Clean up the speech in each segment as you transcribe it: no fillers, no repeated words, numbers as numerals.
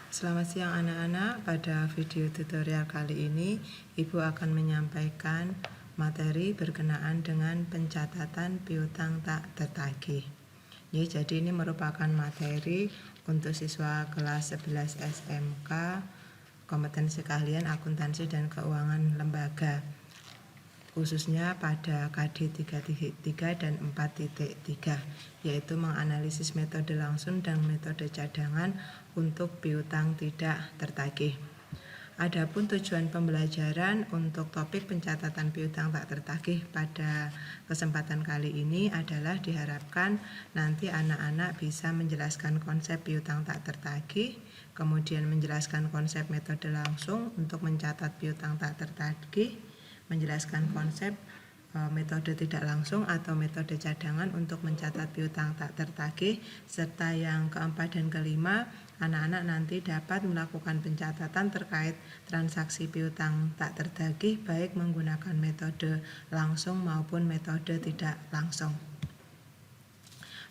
Selamat siang anak-anak. Pada video tutorial kali ini, Ibu akan menyampaikan materi berkenaan dengan pencatatan piutang tak tertagih. Ya, jadi ini merupakan materi untuk siswa kelas 11 SMK, kompetensi keahlian akuntansi dan keuangan lembaga, khususnya pada KD 3.3 dan 4.3, yaitu menganalisis metode langsung dan metode cadangan untuk piutang tidak tertagih. Adapun tujuan pembelajaran untuk topik pencatatan piutang tak tertagih pada kesempatan kali ini adalah diharapkan nanti anak-anak bisa menjelaskan konsep piutang tak tertagih, kemudian menjelaskan konsep metode langsung untuk mencatat piutang tak tertagih, menjelaskan konsep metode tidak langsung atau metode cadangan untuk mencatat piutang tak tertagih, serta yang keempat dan kelima, anak-anak nanti dapat melakukan pencatatan terkait transaksi piutang tak tertagih baik menggunakan metode langsung maupun metode tidak langsung.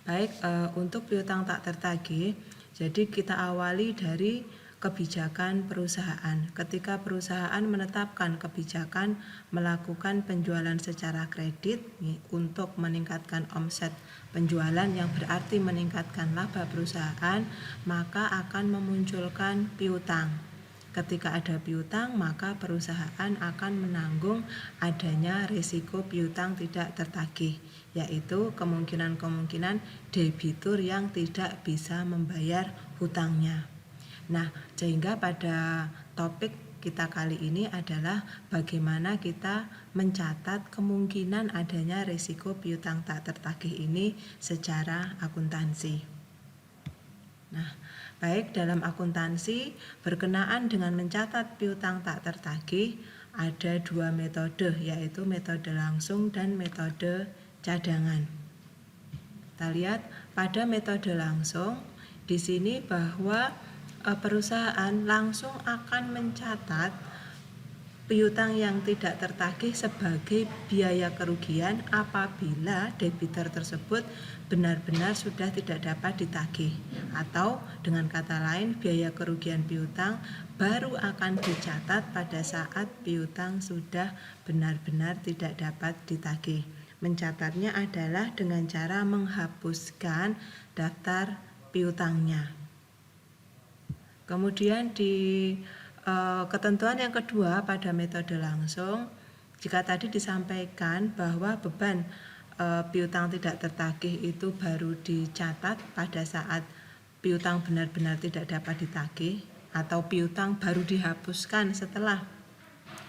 Baik, untuk piutang tak tertagih, jadi kita awali dari kebijakan perusahaan. Ketika perusahaan menetapkan kebijakan melakukan penjualan secara kredit untuk meningkatkan omset penjualan yang berarti meningkatkan laba perusahaan, maka akan memunculkan piutang. Ketika ada piutang, maka perusahaan akan menanggung adanya risiko piutang tidak tertagih, yaitu kemungkinan-kemungkinan debitur yang tidak bisa membayar hutangnya. Nah, sehingga pada topik kita kali ini adalah bagaimana kita mencatat kemungkinan adanya risiko piutang tak tertagih ini secara akuntansi. Nah, baik dalam akuntansi berkenaan dengan mencatat piutang tak tertagih ada dua metode, yaitu metode langsung dan metode cadangan. Kita lihat pada metode langsung di sini bahwa perusahaan langsung akan mencatat piutang yang tidak tertagih sebagai biaya kerugian apabila debitur tersebut benar-benar sudah tidak dapat ditagih, atau dengan kata lain biaya kerugian piutang baru akan dicatat pada saat piutang sudah benar-benar tidak dapat ditagih. Mencatatnya adalah dengan cara menghapuskan daftar piutangnya. Kemudian di ketentuan yang kedua pada metode langsung, jika tadi disampaikan bahwa beban piutang tidak tertagih itu baru dicatat pada saat piutang benar-benar tidak dapat ditagih, atau piutang baru dihapuskan setelah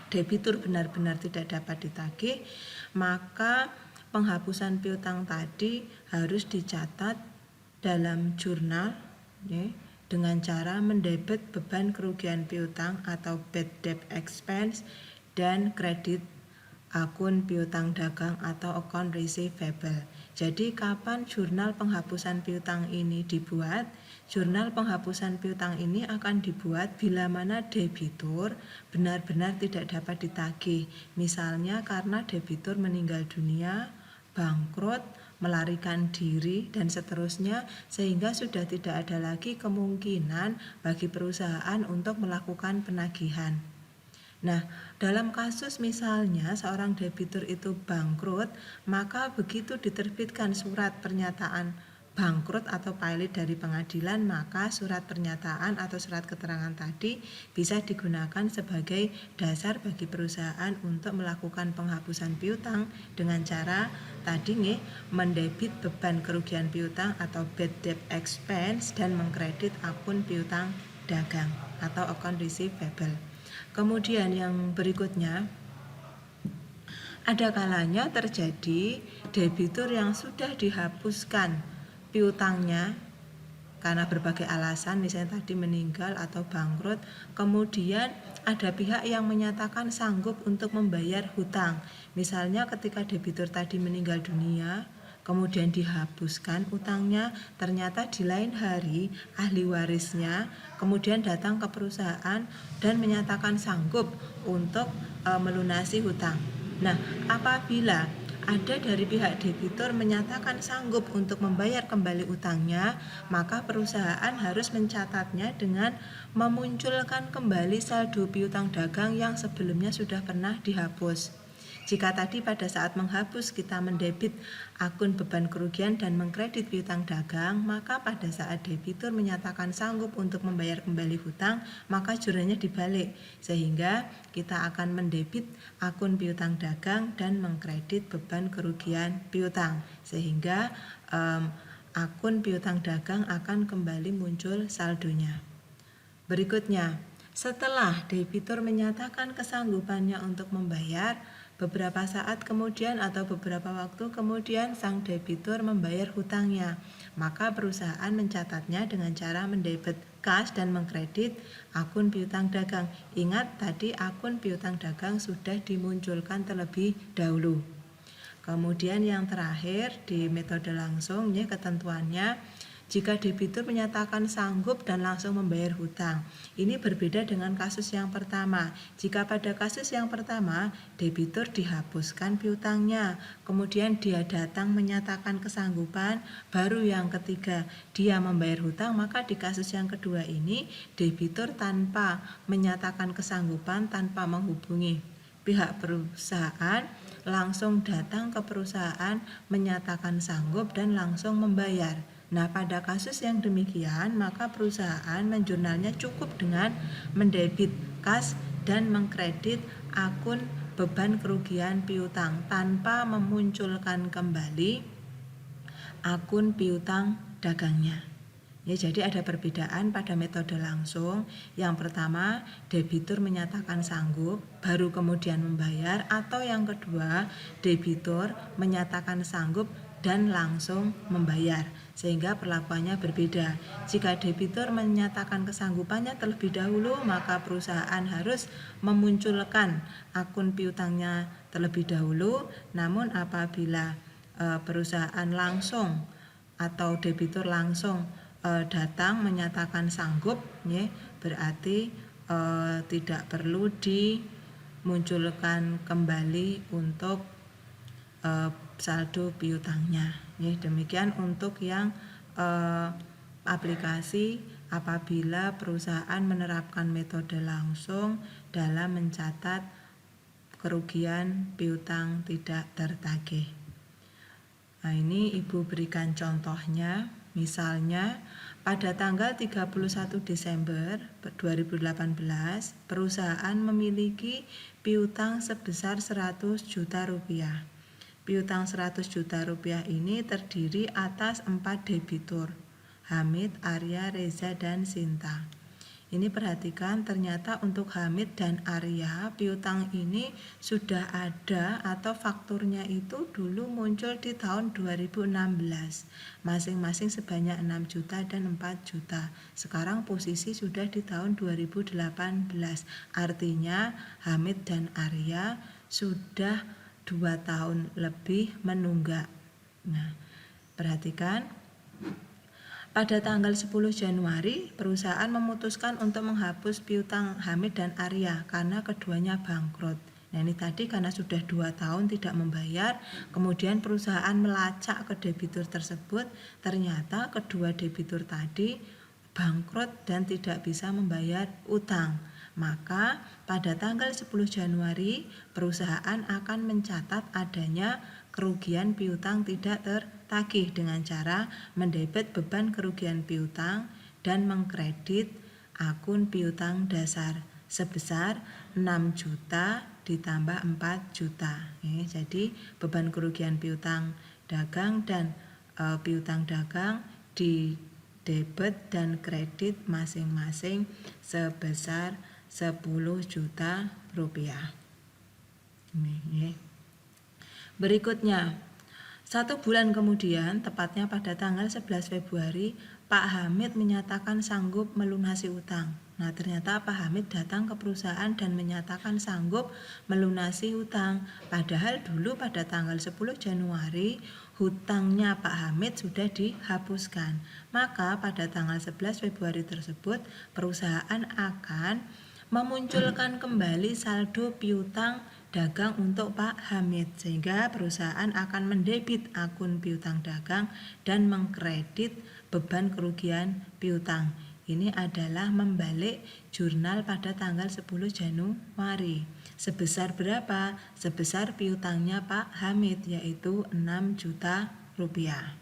debitur benar-benar tidak dapat ditagih, maka penghapusan piutang tadi harus dicatat dalam jurnal dengan cara mendebet beban kerugian piutang atau bad debt expense dan kredit akun piutang dagang atau account receivable. Jadi kapan jurnal penghapusan piutang ini dibuat? Jurnal penghapusan piutang ini akan dibuat bila mana debitur benar-benar tidak dapat ditagih. Misalnya karena debitur meninggal dunia, bangkrut, melarikan diri, dan seterusnya, sehingga sudah tidak ada lagi kemungkinan bagi perusahaan untuk melakukan penagihan. Nah, dalam kasus misalnya seorang debitur itu bangkrut, maka begitu diterbitkan surat pernyataan bangkrut atau pilot dari pengadilan, maka surat pernyataan atau surat keterangan tadi bisa digunakan sebagai dasar bagi perusahaan untuk melakukan penghapusan piutang dengan cara tadi mendebit beban kerugian piutang atau bad debt expense dan mengkredit akun piutang dagang atau account receivable. Kemudian yang berikutnya, ada kalanya terjadi debitur yang sudah dihapuskan piutangnya karena berbagai alasan, misalnya tadi meninggal atau bangkrut, kemudian ada pihak yang menyatakan sanggup untuk membayar hutang. Misalnya ketika debitur tadi meninggal dunia, kemudian dihapuskan utangnya, ternyata di lain hari ahli warisnya kemudian datang ke perusahaan dan menyatakan sanggup untuk melunasi hutang. Nah, apabila ada dari pihak debitur menyatakan sanggup untuk membayar kembali utangnya, maka perusahaan harus mencatatnya dengan memunculkan kembali saldo piutang dagang yang sebelumnya sudah pernah dihapus. Jika tadi pada saat menghapus kita mendebit akun beban kerugian dan mengkredit piutang dagang, maka pada saat debitur menyatakan sanggup untuk membayar kembali hutang, maka jurnalnya dibalik, sehingga kita akan mendebit akun piutang dagang dan mengkredit beban kerugian piutang, sehingga akun piutang dagang akan kembali muncul saldonya. Berikutnya, setelah debitur menyatakan kesanggupannya untuk membayar, beberapa saat kemudian atau beberapa waktu kemudian sang debitur membayar hutangnya, maka perusahaan mencatatnya dengan cara mendebit kas dan mengkredit akun piutang dagang. Ingat tadi akun piutang dagang sudah dimunculkan terlebih dahulu. Kemudian yang terakhir di metode langsung, ya, ketentuannya jika debitur menyatakan sanggup dan langsung membayar hutang. Ini berbeda dengan kasus yang pertama. Jika pada kasus yang pertama, debitur dihapuskan piutangnya, kemudian dia datang menyatakan kesanggupan, baru yang ketiga dia membayar hutang, maka di kasus yang kedua ini, debitur tanpa menyatakan kesanggupan, tanpa menghubungi pihak perusahaan, langsung datang ke perusahaan menyatakan sanggup dan langsung membayar. Nah, pada kasus yang demikian, maka perusahaan menjurnalnya cukup dengan mendebit kas dan mengkredit akun beban kerugian piutang tanpa memunculkan kembali akun piutang dagangnya. Ya, jadi ada perbedaan pada metode langsung. Yang pertama, debitur menyatakan sanggup, baru kemudian membayar, atau yang kedua, debitur menyatakan sanggup dan langsung membayar, sehingga perlakuannya berbeda. Jika debitur menyatakan kesanggupannya terlebih dahulu, maka perusahaan harus memunculkan akun piutangnya terlebih dahulu. Namun apabila perusahaan langsung atau debitur langsung datang menyatakan sanggup, ya, berarti tidak perlu dimunculkan kembali untuk saldo piutangnya. Ya, demikian untuk yang aplikasi apabila perusahaan menerapkan metode langsung dalam mencatat kerugian piutang tidak tertagih. Nah, ini Ibu berikan contohnya. Misalnya, pada tanggal 31 Desember 2018, perusahaan memiliki piutang sebesar 100 juta rupiah. Piutang 100 juta rupiah ini terdiri atas 4 debitur, Hamid, Arya, Reza, dan Sinta. Ini perhatikan, ternyata untuk Hamid dan Arya piutang ini sudah ada atau fakturnya itu dulu muncul di tahun 2016, masing-masing sebanyak 6 juta dan 4 juta. Sekarang posisi sudah di tahun 2018, artinya Hamid dan Arya sudah 2 tahun lebih menunggak. Nah, perhatikan, pada tanggal 10 Januari, perusahaan memutuskan untuk menghapus piutang Hamid dan Arya karena keduanya bangkrut. Nah, ini tadi karena sudah 2 tahun tidak membayar, kemudian perusahaan melacak ke debitur tersebut, ternyata kedua debitur tadi bangkrut dan tidak bisa membayar utang. Maka pada tanggal 10 Januari, perusahaan akan mencatat adanya kerugian piutang tidak tertagih dengan cara mendebit beban kerugian piutang dan mengkredit akun piutang dasar sebesar 6 juta ditambah 4 juta. Jadi beban kerugian piutang dagang dan piutang dagang di debit dan kredit masing-masing sebesar 10 juta rupiah. Berikutnya, 1 bulan kemudian, tepatnya pada tanggal 11 Februari, Pak Hamid menyatakan sanggup melunasi utang. Nah, ternyata Pak Hamid datang ke perusahaan dan menyatakan sanggup melunasi hutang. Padahal dulu pada tanggal 10 Januari, hutangnya Pak Hamid sudah dihapuskan. Maka pada tanggal 11 Februari tersebut, perusahaan akan memunculkan kembali saldo piutang dagang untuk Pak Hamid, sehingga perusahaan akan mendebit akun piutang dagang dan mengkredit beban kerugian piutang. Ini adalah membalik jurnal pada tanggal 10 Januari. Sebesar berapa? Sebesar piutangnya Pak Hamid, yaitu 6 juta rupiah.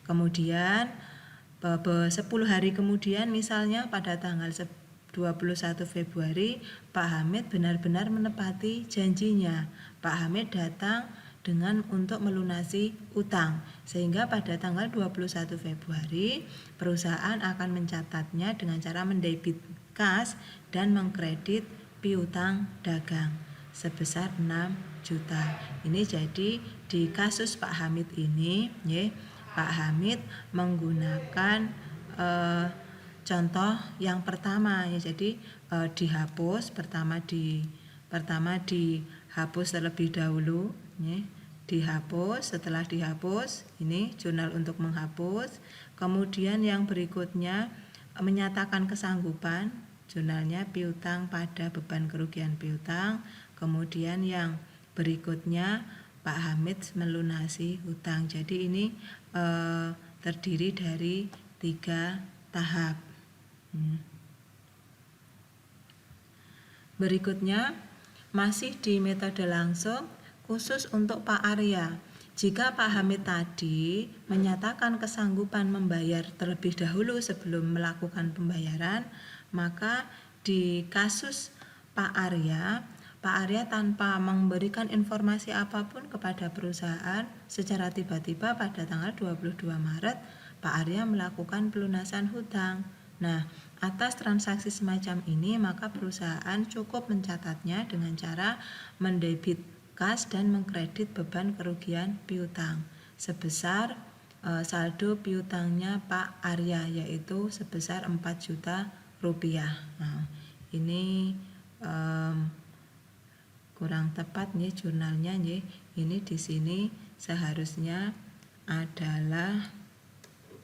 Kemudian 10 hari kemudian, misalnya pada tanggal 21 Februari, Pak Hamid benar-benar menepati janjinya. Pak Hamid datang dengan untuk melunasi utang, sehingga pada tanggal 21 Februari perusahaan akan mencatatnya dengan cara mendebit kas dan mengkredit piutang dagang sebesar 6 juta. Ini jadi di kasus Pak Hamid ini, Pak Hamid menggunakan contoh yang pertama, jadi dihapus pertama dihapus terlebih dahulu, dihapus. Setelah dihapus, ini jurnal untuk menghapus. Kemudian yang berikutnya menyatakan kesanggupan, jurnalnya piutang pada beban kerugian piutang. Kemudian yang berikutnya Pak Hamid melunasi hutang. Jadi ini terdiri dari 3 tahap. Berikutnya masih di metode langsung, khusus untuk Pak Arya. Jika Pak Hamid tadi menyatakan kesanggupan membayar terlebih dahulu sebelum melakukan pembayaran, maka di kasus Pak Arya tanpa memberikan informasi apapun kepada perusahaan, secara tiba-tiba pada tanggal 22 Maret Pak Arya melakukan pelunasan hutang. Nah, atas transaksi semacam ini maka perusahaan cukup mencatatnya dengan cara mendebit kas dan mengkredit beban kerugian piutang sebesar saldo piutangnya Pak Arya, yaitu sebesar 4 juta rupiah. Nah, ini kurang tepat nih jurnalnya nih. Ini di sini seharusnya adalah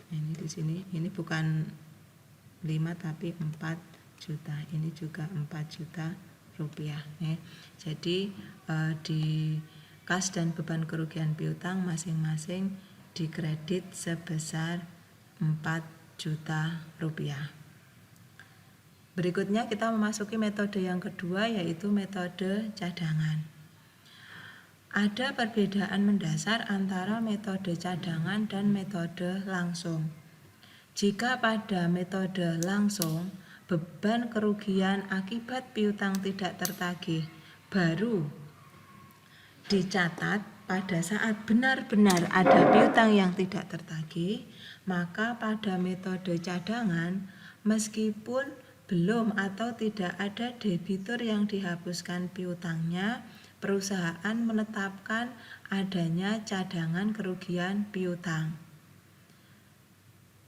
ini di sini, ini bukan 5 tapi 4 juta. Ini juga 4 juta rupiah nih. Jadi di kas dan beban kerugian piutang masing-masing dikredit sebesar 4 juta rupiah. Berikutnya kita memasuki metode yang kedua, yaitu metode cadangan. Ada perbedaan mendasar antara metode cadangan dan metode langsung. Jika pada metode langsung, beban kerugian akibat piutang tidak tertagih baru dicatat pada saat benar-benar ada piutang yang tidak tertagih, maka pada metode cadangan, meskipun belum atau tidak ada debitur yang dihapuskan piutangnya, perusahaan menetapkan adanya cadangan kerugian piutang.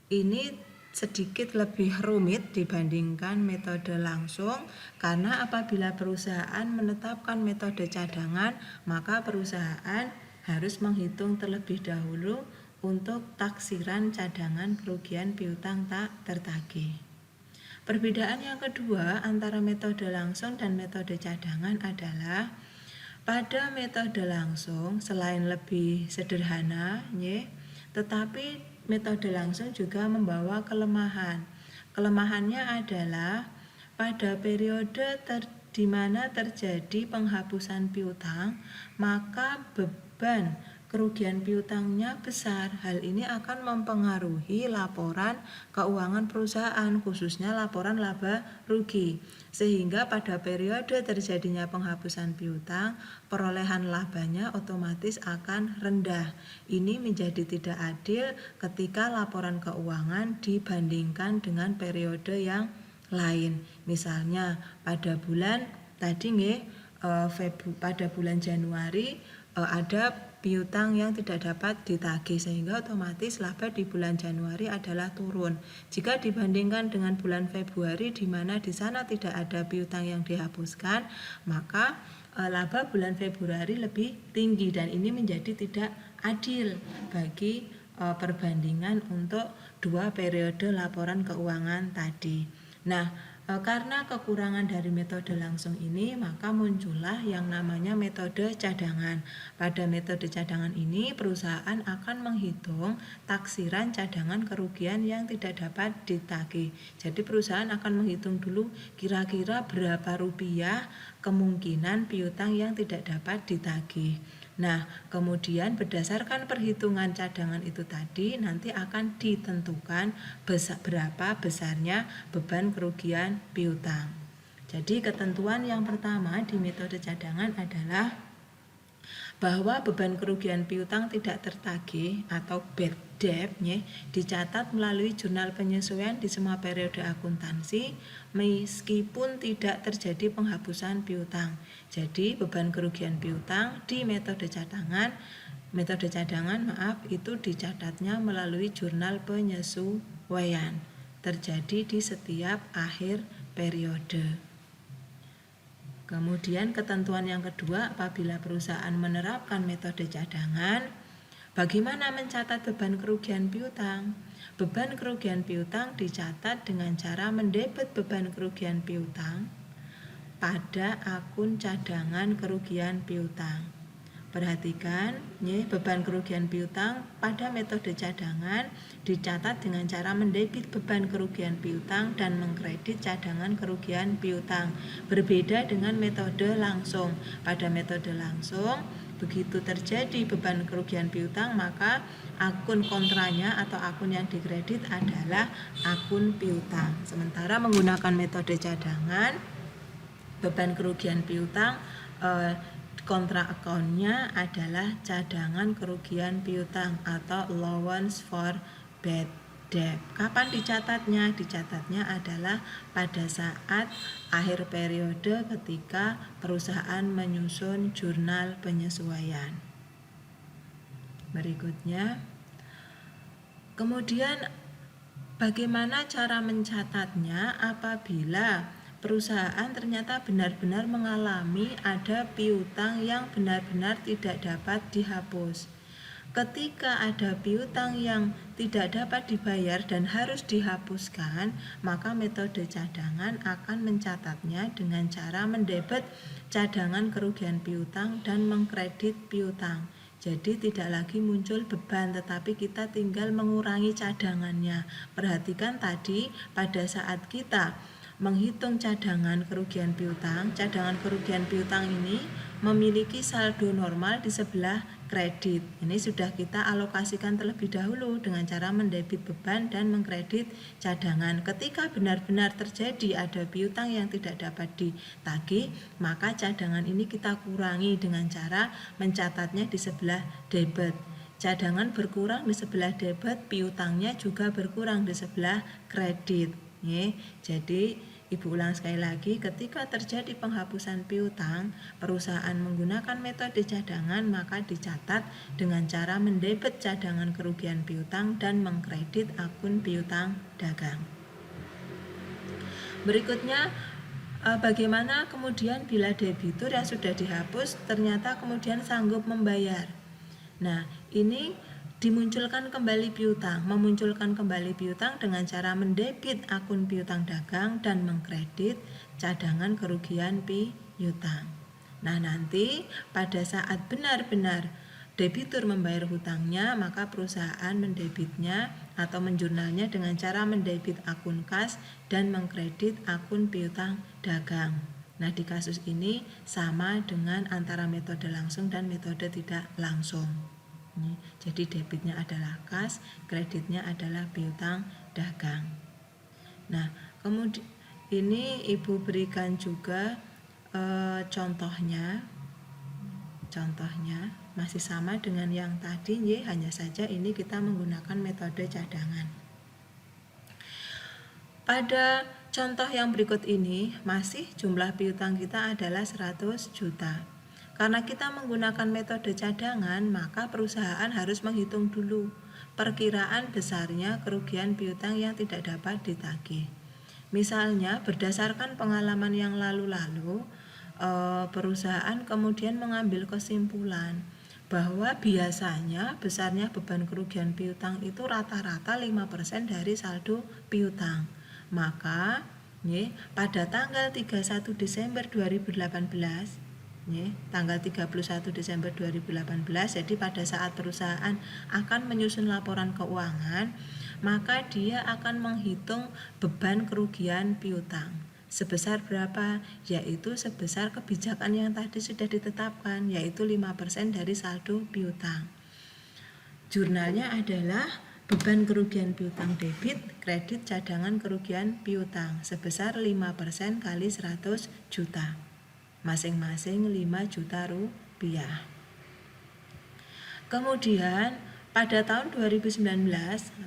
Ini sedikit lebih rumit dibandingkan metode langsung, karena apabila perusahaan menetapkan metode cadangan, maka perusahaan harus menghitung terlebih dahulu untuk taksiran cadangan kerugian piutang tak tertagih. Perbedaan yang kedua antara metode langsung dan metode cadangan adalah pada metode langsung selain lebih sederhana, tetapi metode langsung juga membawa kelemahan. Kelemahannya adalah pada periode di mana terjadi penghapusan piutang, maka beban kerugian piutangnya besar. Hal ini akan mempengaruhi laporan keuangan perusahaan, khususnya laporan laba rugi. Sehingga pada periode terjadinya penghapusan piutang, perolehan labanya otomatis akan rendah. Ini menjadi tidak adil ketika laporan keuangan dibandingkan dengan periode yang lain. Misalnya pada bulan pada bulan Januari ada piutang yang tidak dapat ditagih, sehingga otomatis laba di bulan Januari adalah turun. Jika dibandingkan dengan bulan Februari di mana di sana tidak ada piutang yang dihapuskan, maka laba bulan Februari lebih tinggi, dan ini menjadi tidak adil bagi perbandingan untuk dua periode laporan keuangan tadi. Nah, Karena kekurangan dari metode langsung ini, maka muncullah yang namanya metode cadangan. Pada metode cadangan ini, perusahaan akan menghitung taksiran cadangan kerugian yang tidak dapat ditagih. Jadi perusahaan akan menghitung dulu kira-kira berapa rupiah kemungkinan piutang yang tidak dapat ditagih. Nah, kemudian berdasarkan perhitungan cadangan itu tadi, nanti akan ditentukan berapa besarnya beban kerugian piutang. Jadi ketentuan yang pertama di metode cadangan adalah bahwa beban kerugian piutang tidak tertagih atau bad debt dicatat melalui jurnal penyesuaian di semua periode akuntansi meskipun tidak terjadi penghapusan piutang. Jadi beban kerugian piutang di metode cadangan itu dicatatnya melalui jurnal penyesuaian terjadi di setiap akhir periode. Kemudian ketentuan yang kedua, apabila perusahaan menerapkan metode cadangan, bagaimana mencatat beban kerugian piutang? Beban kerugian piutang dicatat dengan cara mendebet beban kerugian piutang pada akun cadangan kerugian piutang. Perhatikan, beban kerugian piutang pada metode cadangan dicatat dengan cara mendebit beban kerugian piutang dan mengkredit cadangan kerugian piutang. Berbeda dengan metode langsung. Pada metode langsung, begitu terjadi beban kerugian piutang, maka akun kontranya atau akun yang dikredit adalah akun piutang. Sementara menggunakan metode cadangan, beban kerugian piutang kontra akunnya adalah cadangan kerugian piutang atau allowance for bad debt. Kapan dicatatnya? Dicatatnya adalah pada saat akhir periode ketika perusahaan menyusun jurnal penyesuaian. Berikutnya, kemudian bagaimana cara mencatatnya apabila perusahaan ternyata benar-benar mengalami ada piutang yang benar-benar tidak dapat dihapus. Ketika ada piutang yang tidak dapat dibayar dan harus dihapuskan, maka metode cadangan akan mencatatnya dengan cara mendebet cadangan kerugian piutang dan mengkredit piutang. Jadi tidak lagi muncul beban, tetapi kita tinggal mengurangi cadangannya. Perhatikan tadi pada saat kita menghitung cadangan kerugian piutang ini memiliki saldo normal di sebelah kredit. Ini sudah kita alokasikan terlebih dahulu dengan cara mendebit beban dan mengkredit cadangan. Ketika benar-benar terjadi ada piutang yang tidak dapat ditagih, maka cadangan ini kita kurangi dengan cara mencatatnya di sebelah debit. Cadangan berkurang di sebelah debit, piutangnya juga berkurang di sebelah kredit. Jadi Ibu ulang sekali lagi, ketika terjadi penghapusan piutang, perusahaan menggunakan metode cadangan maka dicatat dengan cara mendebet cadangan kerugian piutang dan mengkredit akun piutang dagang. Berikutnya, bagaimana kemudian bila debitur yang sudah dihapus ternyata kemudian sanggup membayar. Nah, ini memunculkan kembali piutang dengan cara mendebit akun piutang dagang dan mengkredit cadangan kerugian piutang. Nah, nanti pada saat benar-benar debitur membayar hutangnya, maka perusahaan mendebitnya atau menjurnalnya dengan cara mendebit akun kas dan mengkredit akun piutang dagang. Nah, di kasus ini sama dengan antara metode langsung dan metode tidak langsung. Jadi debitnya adalah kas, kreditnya adalah piutang dagang. Nah, kemudian ini Ibu berikan juga contohnya masih sama dengan yang tadi, hanya saja ini kita menggunakan metode cadangan. Pada contoh yang berikut ini masih jumlah piutang kita adalah 100 juta. Karena kita menggunakan metode cadangan, maka perusahaan harus menghitung dulu perkiraan besarnya kerugian piutang yang tidak dapat ditagih. Misalnya, berdasarkan pengalaman yang lalu-lalu, perusahaan kemudian mengambil kesimpulan bahwa biasanya besarnya beban kerugian piutang itu rata-rata 5% dari saldo piutang. Maka nggih, pada tanggal 31 Desember 2018, nggih, tanggal 31 Desember 2018, jadi pada saat perusahaan akan menyusun laporan keuangan, maka dia akan menghitung beban kerugian piutang. Sebesar berapa? Yaitu sebesar kebijakan yang tadi sudah ditetapkan, yaitu 5% dari saldo piutang. Jurnalnya adalah beban kerugian piutang debit, kredit cadangan kerugian piutang sebesar 5% kali 100 juta. Masing-masing 5 juta rupiah. Kemudian pada tahun 2019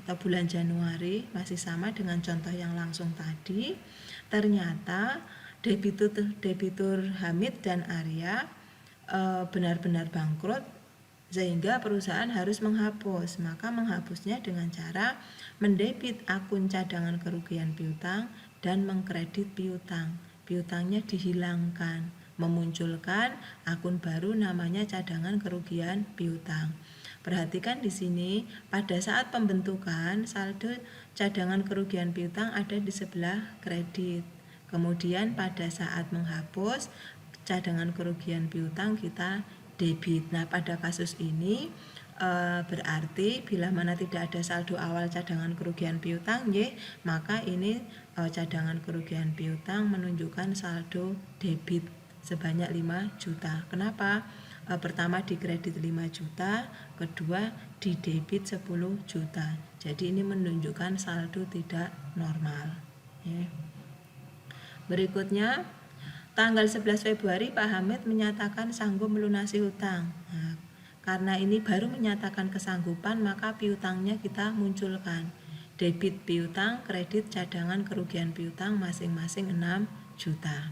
atau bulan Januari, masih sama dengan contoh yang langsung tadi, ternyata debitur Hamid dan Arya benar-benar bangkrut, sehingga perusahaan harus menghapus. Maka menghapusnya dengan cara mendebit akun cadangan kerugian piutang dan mengkredit piutang. Piutangnya dihilangkan, memunculkan akun baru namanya cadangan kerugian piutang. Perhatikan di sini, pada saat pembentukan saldo cadangan kerugian piutang ada di sebelah kredit. Kemudian pada saat menghapus cadangan kerugian piutang kita debit. Nah, pada kasus ini berarti bila mana tidak ada saldo awal cadangan kerugian piutang, maka ini cadangan kerugian piutang menunjukkan saldo debit sebanyak 5 juta. Kenapa? Pertama di kredit 5 juta, kedua di debit 10 juta. Jadi ini menunjukkan saldo tidak normal. Berikutnya, tanggal 11 Februari Pak Hamid menyatakan sanggup melunasi hutang. Nah, karena ini baru menyatakan kesanggupan, maka piutangnya kita munculkan. Debit piutang, kredit cadangan kerugian piutang masing-masing 6 juta.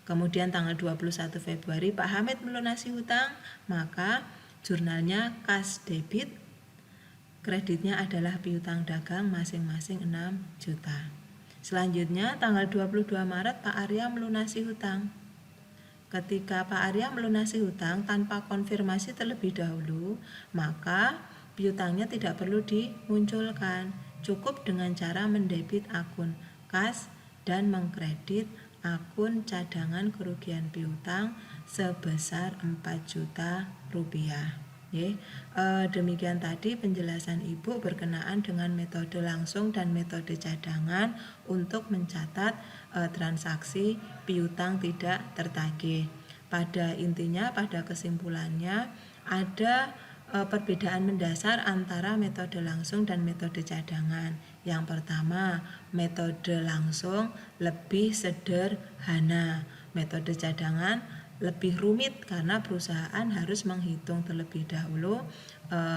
Kemudian tanggal 21 Februari Pak Hamid melunasi hutang, maka jurnalnya kas debit, kreditnya adalah piutang dagang masing-masing 6 juta. Selanjutnya tanggal 22 Maret Pak Arya melunasi hutang. Ketika Pak Arya melunasi hutang tanpa konfirmasi terlebih dahulu, maka piutangnya tidak perlu dimunculkan. Cukup dengan cara mendebit akun kas dan mengkredit akun cadangan kerugian piutang sebesar 4 juta rupiah. Demikian tadi penjelasan Ibu berkenaan dengan metode langsung dan metode cadangan untuk mencatat transaksi piutang tidak tertagih. Pada intinya, pada kesimpulannya, ada perbedaan mendasar antara metode langsung dan metode cadangan. Yang pertama, metode langsung lebih sederhana. Metode cadangan lebih rumit karena perusahaan harus menghitung terlebih dahulu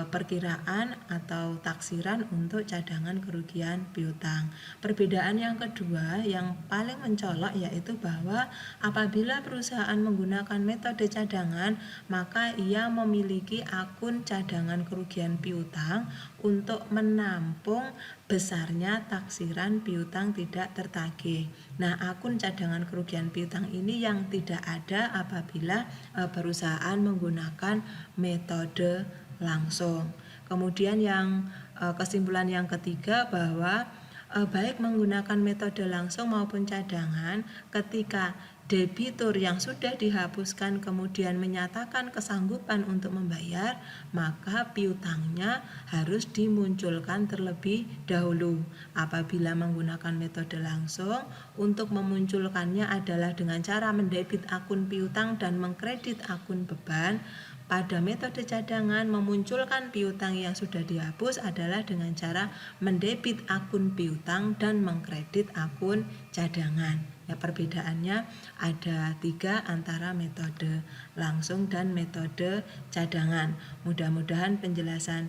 perkiraan atau taksiran untuk cadangan kerugian piutang. Perbedaan yang kedua yang paling mencolok yaitu bahwa apabila perusahaan menggunakan metode cadangan, maka ia memiliki akun cadangan kerugian piutang untuk menampung besarnya taksiran piutang tidak tertagih. Nah, akun cadangan kerugian piutang ini yang tidak ada apabila perusahaan menggunakan metode langsung. Kemudian yang kesimpulan yang ketiga bahwa baik menggunakan metode langsung maupun cadangan, ketika debitur yang sudah dihapuskan kemudian menyatakan kesanggupan untuk membayar, maka piutangnya harus dimunculkan terlebih dahulu. Apabila menggunakan metode langsung, untuk memunculkannya adalah dengan cara mendebit akun piutang dan mengkredit akun beban. Pada metode cadangan, memunculkan piutang yang sudah dihapus adalah dengan cara mendebit akun piutang dan mengkredit akun cadangan. Ya, perbedaannya ada 3 antara metode langsung dan metode cadangan. Mudah-mudahan penjelasan